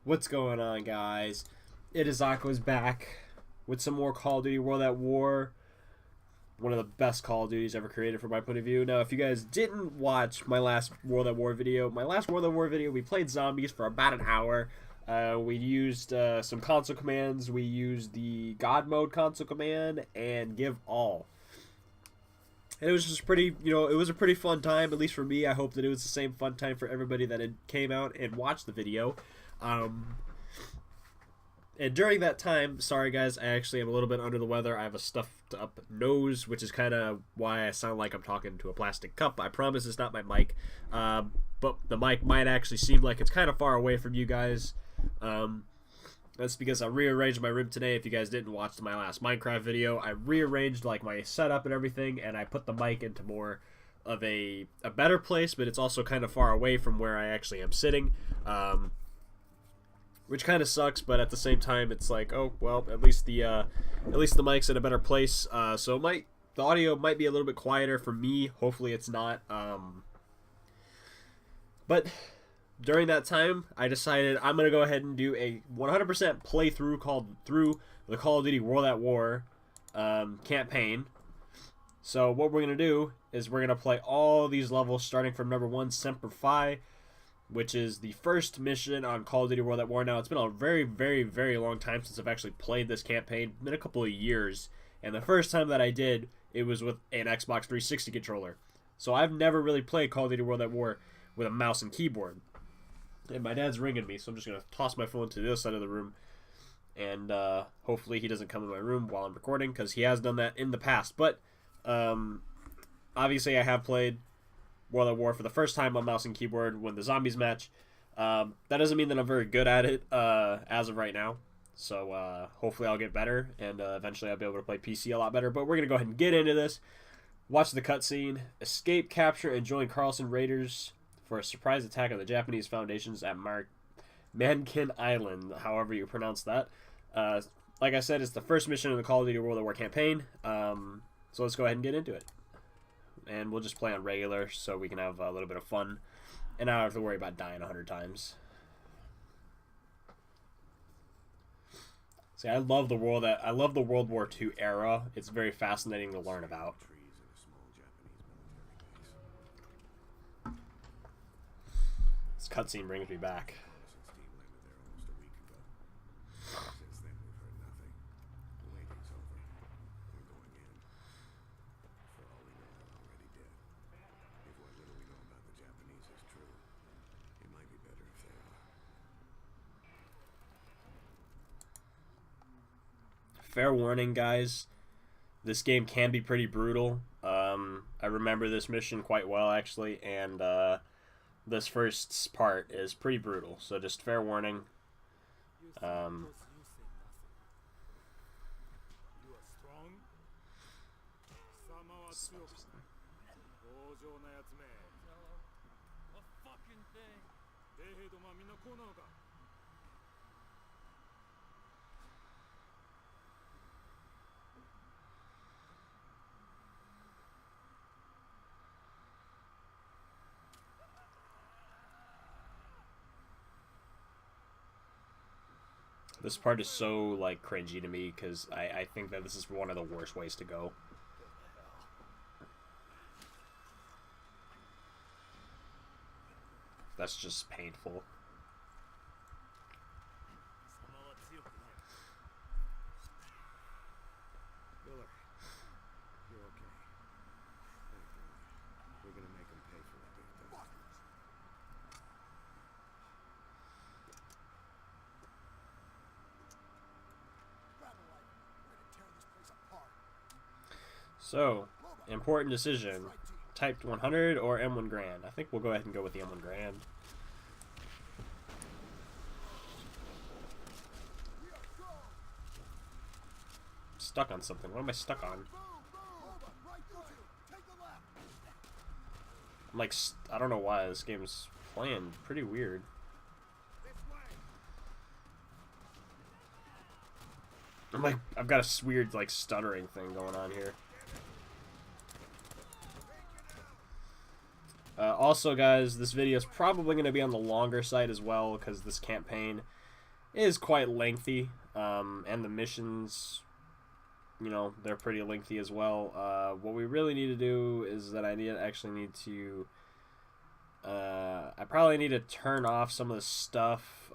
What's going on, guys? It is Aqua's back with some more Call of Duty World at War. One of the best Call of Duties ever created from my point of view. Now, if you guys didn't watch my last World at War video, we played zombies for about an hour. We used some console commands. We used the God mode console command and give all. And it was just pretty, it was a pretty fun time, at least for me. I hope that it was the same fun time for everybody that had came out and watched the video. And during that time, sorry guys, I actually am a little bit under the weather. I have a stuffed up nose, which is kind of why I sound like I'm talking to a plastic cup. I promise it's not my mic, but the mic might actually seem like it's kind of far away from you guys. That's because I rearranged my room today. If you guys didn't watch my last Minecraft video, I rearranged like my setup and everything, and I put the mic into more of a better place, but it's also kind of far away from where I actually am sitting. Which kind of sucks, but at the same time, it's like, oh well, at least the mic's in a better place. So the audio might be a little bit quieter for me. Hopefully, it's not. But during that time, I decided I'm gonna go ahead and do a 100% playthrough through the Call of Duty World at War campaign. So what we're gonna do is we're gonna play all these levels starting from number 1, Semper, which is the first mission on Call of Duty World at War. Now, it's been a very, very, very long time since I've actually played this campaign. It's been a couple of years. And the first time that I did, it was with an Xbox 360 controller. So I've never really played Call of Duty World at War with a mouse and keyboard. And my dad's ringing me, so I'm just going to toss my phone to the other side of the room. And hopefully he doesn't come in my room while I'm recording, because he has done that in the past. But obviously I have played World at War for the first time on mouse and keyboard when the zombies match. That doesn't mean that I'm very good at it as of right now. So hopefully I'll get better, and eventually I'll be able to play PC a lot better. But we're going to go ahead and get into this. Watch the cutscene. Escape, capture, and join Carlson Raiders for a surprise attack on the Japanese foundations at Mankin Island, however you pronounce that. Like I said, it's the first mission in the Call of Duty World at War campaign. So let's go ahead and get into it. And we'll just play on regular so we can have a little bit of fun and not have to worry about dying 100 times. See, I love the World War II era. It's very fascinating to learn about. This cutscene brings me back. Fair warning, guys, this game can be pretty brutal. I remember this mission quite well, actually, and this first part is pretty brutal, so just fair warning. This part is so, like, cringy to me, because I think that this is one of the worst ways to go. That's just painful. So, important decision. Typed 100 or M1 Grand? I think we'll go ahead and go with the M1 Grand. Stuck on something. What am I stuck on? I'm like, I don't know why this game's playing pretty weird. I'm like, I've got a weird, like, stuttering thing going on here. Also, guys, this video is probably going to be on the longer side as well, because this campaign is quite lengthy, and the missions, you know, they're pretty lengthy as well. What we really need to do is that I need to. I probably need to turn off some of the stuff.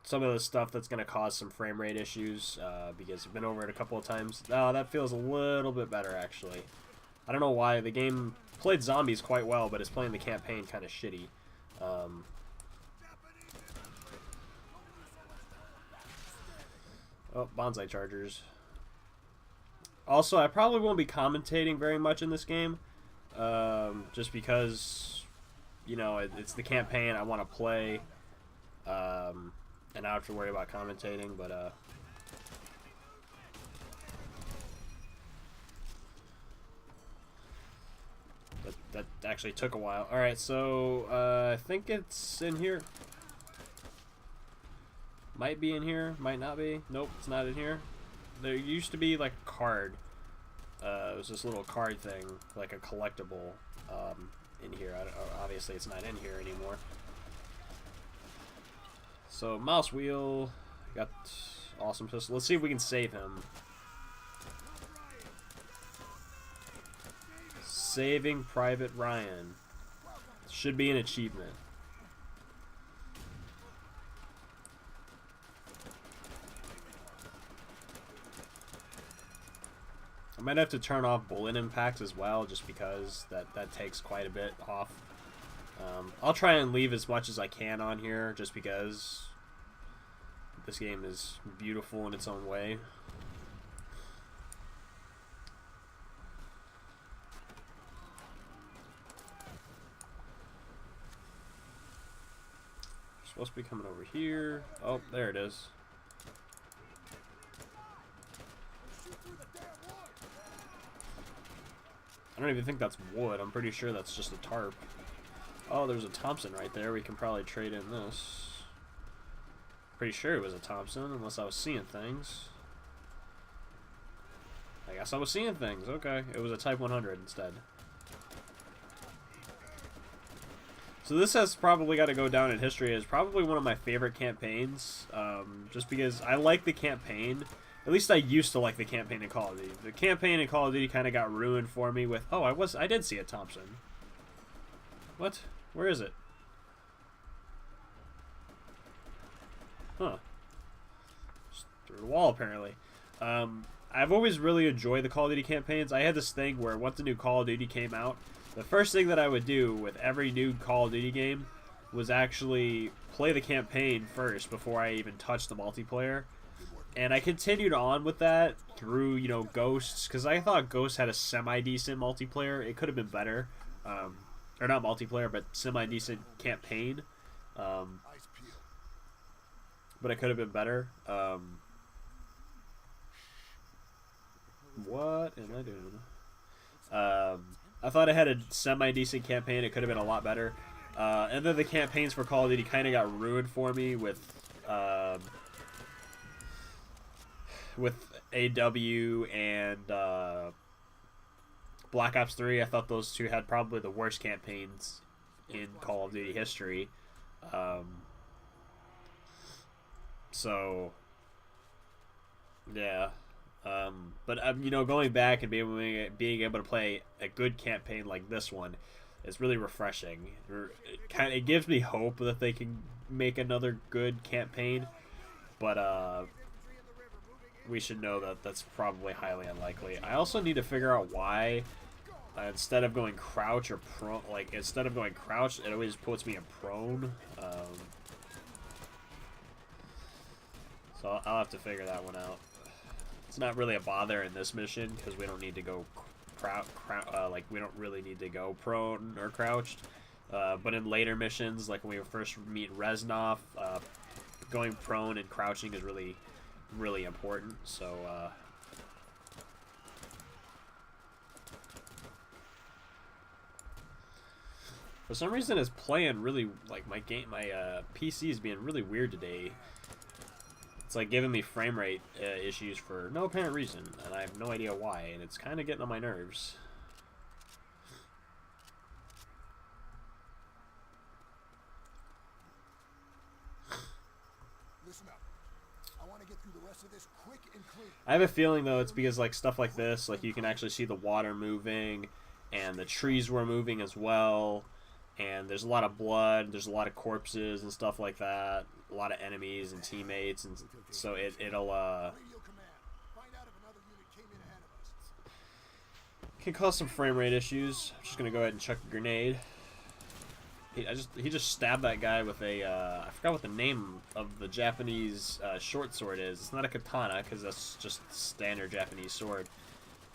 Some of the stuff that's going to cause some frame rate issues, because I've been over it a couple of times. Oh, that feels a little bit better, actually. I don't know why. The game played zombies quite well, but it's playing the campaign kind of shitty. Oh, bonsai chargers. Also, I probably won't be commentating very much in this game, just because, you know, it's the campaign I want to play, and I don't have to worry about commentating, but, that actually took a while. Alright, so, I think it's in here. Might be in here, might not be. Nope, it's not in here. There used to be like a card. It was this little card thing, like a collectible, in here. Obviously, it's not in here anymore. So, mouse wheel. Got awesome pistol. Let's see if we can save him. Saving Private Ryan. Should be an achievement. I might have to turn off bullet impacts as well, just because that takes quite a bit off. I'll try and leave as much as I can on here, just because this game is beautiful in its own way. It's supposed to be coming over here. Oh, there it is. I don't even think that's wood. I'm pretty sure that's just a tarp. Oh, there's a Thompson right there. We can probably trade in this. Pretty sure it was a Thompson, unless I was seeing things. I guess I was seeing things. Okay, it was a Type 100 instead. So this has probably got to go down in history as probably one of my favorite campaigns, just because I like the campaign. At least I used to like the campaign in Call of Duty. The campaign in Call of Duty kind of got ruined for me with... Oh, I did see a Thompson. What? Where is it? Huh. Just through the wall, apparently. I've always really enjoyed the Call of Duty campaigns. I had this thing where once a new Call of Duty came out, the first thing that I would do with every new Call of Duty game was actually play the campaign first before I even touched the multiplayer. And I continued on with that through, you know, Ghosts, because I thought Ghosts had a semi-decent multiplayer. It could have been better. Or not multiplayer, but semi-decent campaign. But it could have been better. What am I doing? I thought it had a semi-decent campaign. It could have been a lot better. And then the campaigns for Call of Duty kind of got ruined for me with AW and Black Ops 3. I thought those two had probably the worst campaigns in Call of Duty history. So, yeah. But you know, going back and being able to play a good campaign like this one is really refreshing. It gives me hope that they can make another good campaign, but we should know that that's probably highly unlikely. I also need to figure out why instead of going crouch or prone, like instead of going crouch, it always puts me in prone. So I'll have to figure that one out. It's not really a bother in this mission because we don't need to go like we don't really need to go prone or crouched. But in later missions, like when we first meet Reznov, going prone and crouching is really important. So for some reason it's playing really, like my PC is being really weird today. It's like giving me frame rate issues for no apparent reason, and I have no idea why, and it's kind of getting on my nerves. I have a feeling though it's because like stuff like this, like you can actually see the water moving, and the trees were moving as well, and there's a lot of blood, there's a lot of corpses and stuff like that, a lot of enemies and teammates, and so it'll can cause some frame rate issues. I'm just gonna go ahead and chuck a grenade. He just stabbed that guy with a I forgot what the name of the Japanese short sword is. It's not a katana because that's just standard Japanese sword.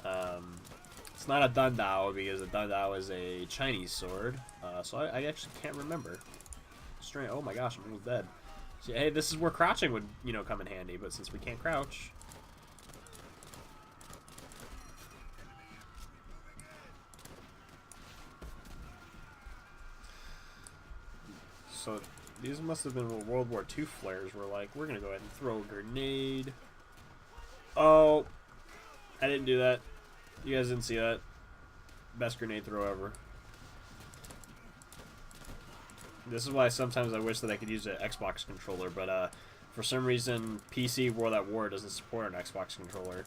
It's not a dundao because a dundao is a Chinese sword. So I actually can't remember. Strange. Oh my gosh, I'm almost dead. So, hey, this is where crouching would come in handy, but since we can't crouch. So these must have been what World War II flares were like. We're gonna go ahead and throw a grenade. Oh, I didn't do that. You guys didn't see that. Best grenade throw ever. This is why sometimes I wish that I could use an Xbox controller, but for some reason PC World at War doesn't support an Xbox controller.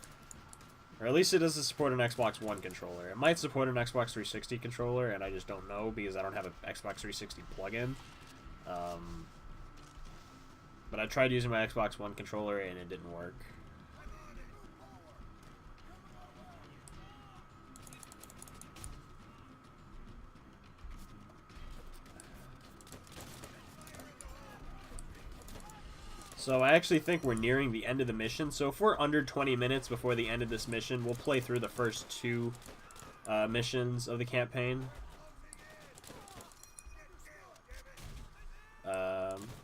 Or at least it doesn't support an Xbox One controller. It might support an Xbox 360 controller, and I just don't know because I don't have an Xbox 360 plug-in. But I tried using my Xbox One controller and it didn't work. So I actually think we're nearing the end of the mission. So if we're under 20 minutes before the end of this mission, we'll play through the first two missions of the campaign.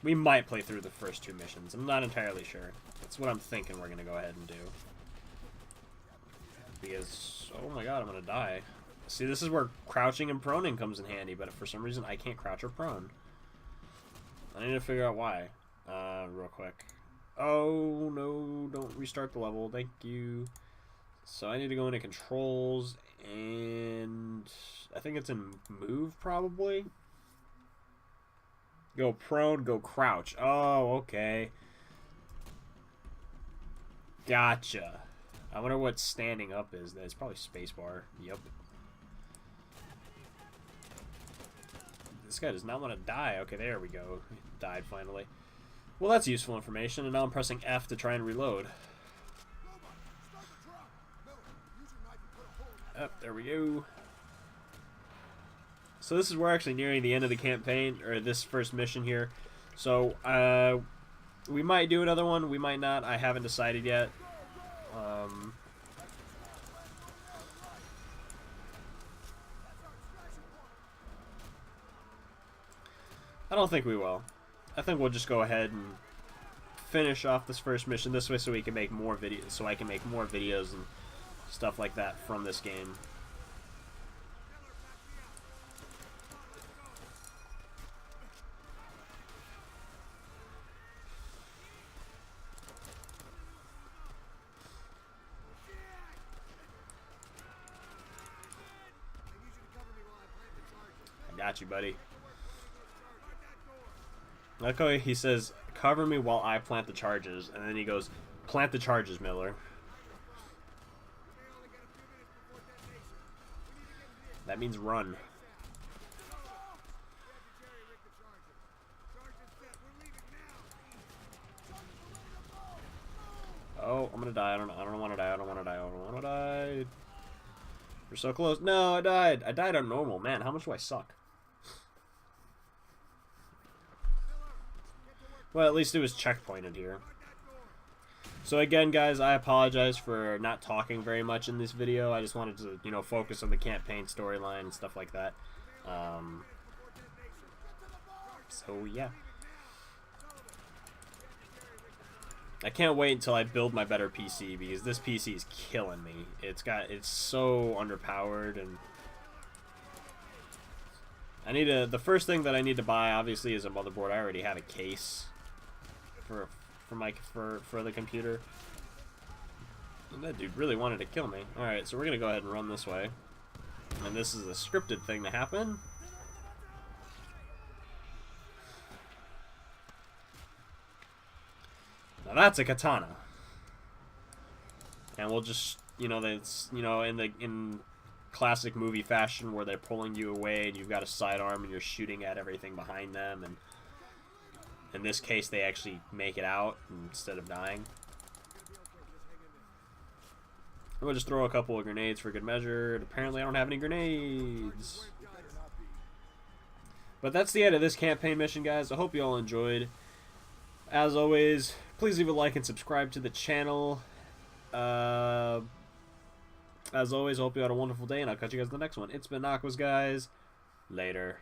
We might play through the first two missions. I'm not entirely sure. That's what I'm thinking we're going to go ahead and do. Because, oh my god, I'm going to die. See, this is where crouching and proning comes in handy, but for some reason I can't crouch or prone. I need to figure out why. Real quick. Oh, no, don't restart the level. Thank you. So I need to go into controls, and I think it's in move, probably. Go prone, go crouch. Oh, okay. Gotcha. I wonder what standing up is. It's probably spacebar. Yep. This guy does not want to die. Okay, there we go. He died finally. Well, that's useful information, and now I'm pressing F to try and reload. Oh, there we go. So this is we're actually nearing the end of the campaign, or this first mission here. So we might do another one, we might not. I haven't decided yet. I don't think we will. I think we'll just go ahead and finish off this first mission this way, so we can make more videos. So I can make more videos and stuff like that from this game. Got you, buddy. Okay, he says, cover me while I plant the charges. And then he goes, plant the charges, Miller. That means run. Oh, I'm gonna die. I don't want to die. I don't want to die. I don't want to die. We're so close. No, I died. I died on normal. Man, how much do I suck? Well, at least it was checkpointed here. So again, guys, I apologize for not talking very much in this video. I just wanted to, you know, focus on the campaign storyline and stuff like that. So yeah. I can't wait until I build my better PC, because this PC is killing me. It's so underpowered, and I need the first thing that I need to buy obviously is a motherboard. I already have a case for the computer. And that dude really wanted to kill me. Alright, so we're gonna go ahead and run this way. And this is a scripted thing to happen. Now that's a katana. And we'll just, you know, that's, you know, in classic movie fashion where they're pulling you away and you've got a sidearm and you're shooting at everything behind them, and in this case they actually make it out instead of dying. We'll just throw a couple of grenades for good measure, and apparently I don't have any grenades. But that's the end of this campaign mission, guys. I hope you all enjoyed. As always, please leave a like and subscribe to the channel. As always, I hope you had a wonderful day, and I'll catch you guys in the next one. It's been Aquas, guys. Later.